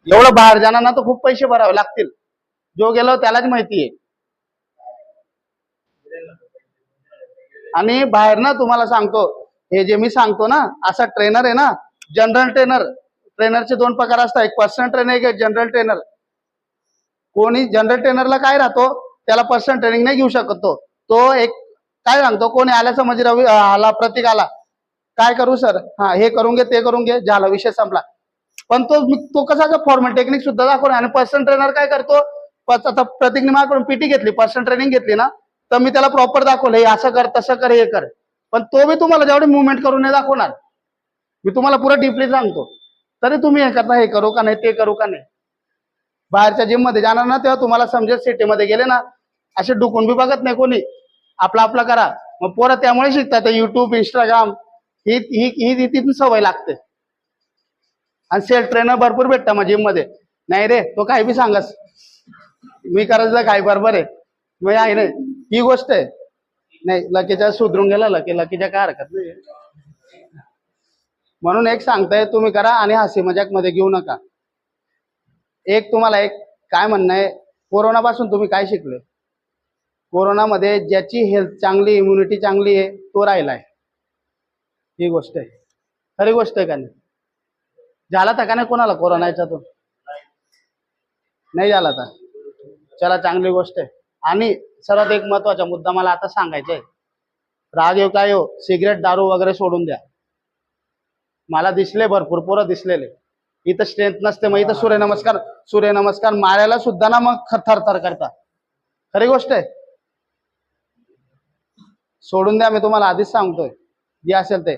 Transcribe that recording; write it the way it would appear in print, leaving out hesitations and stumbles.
एवढं बाहेर जाणार तर खूप पैसे भरावे लागतील, जो गेलो त्यालाच माहिती आहे. आणि बाहेर ना तुम्हाला सांगतो, हे जे मी सांगतो ना, असा ट्रेनर आहे ना, जनरल ट्रेनर. ट्रेनरचे दोन प्रकार असतात, एक पर्सनल ट्रेनर, एक जनरल ट्रेनर. कोणी जनरल ट्रेनरला काय राहतो, त्याला पर्सनल ट्रेनिंग नाही घेऊ शकत. तो एक काय सांगतो, कोणी आल्याचं म्हणजे रवी आला, प्रतीक आला, काय करू सर, हा हे करून घे, ते करून घे, झाला विषय संपला. पण तो कसा फॉर्मल टेक्निक सुद्धा दाखवणार. आणि पर्सनल ट्रेनर काय करतो, आता प्रतीकने माझ्याकडून पीटी घेतली, पर्सनल ट्रेनिंग घेतली ना, तर मी त्याला प्रॉपर दाखवलं, हे असं कर, तसं कर, हे कर. पण तो बी तुम्हाला जेवढी मुवमेंट करून नाही दाखवणार. मी तुम्हाला पुरा डीपली सांगतो, तरी तुम्ही हे करता, हे करू का नाही, ते करू का नाही. बाहेरच्या जिम मध्ये जाणार ना, तेव्हा तुम्हाला समजेल, सिटीमध्ये गेले ना, असे डुकून बी बघत नाही कोणी, आपला आपला करा. मग पोरं त्यामुळे शिकतात, युट्यूब, इंस्टाग्राम, ही तिथून सवय लागते. आणि सेल्फ ट्रेनर भरपूर भेटता मग जिम मध्ये. नाही रे, तो काही बी सांगस, मी करायचं काय, बरोबर आहे, मग आहे ना, ही गोष्ट आहे. नाही, लकीच्या सुधरून गेला, लकीच्या काय हरकत नाही. म्हणून एक सांगताय, तुम्ही करा आणि हसी मजाक मध्ये घेऊ नका. एक तुम्हाला एक काय म्हणणं आहे, कोरोना पासून तुम्ही काय शिकले? कोरोनामध्ये ज्याची हेल्थ चांगली, इम्युनिटी चांगली आहे, तो राहिलाय. ही गोष्ट आहे, खरी गोष्ट आहे का नाही? झाला था का नाही कोणाला कोरोना याच्यातून? नाही झाला था. चला, चांगली गोष्ट आहे. आणि सर्वात एक महत्वाचा मुद्दा मला आता सांगायचा आहे, राग येऊ काय हो, सिगरेट, दारू वगैरे सोडून द्या. मला दिसले भरपूर पोरं दिसलेले, इथं स्ट्रेंथ नसते, मग इथं सूर्यनमस्कार मारायला सुद्धा ना मग थरथर करता. खरी गोष्ट आहे, सोडून द्या. मी तुम्हाला आधीच सांगतोय, जे असेल ते.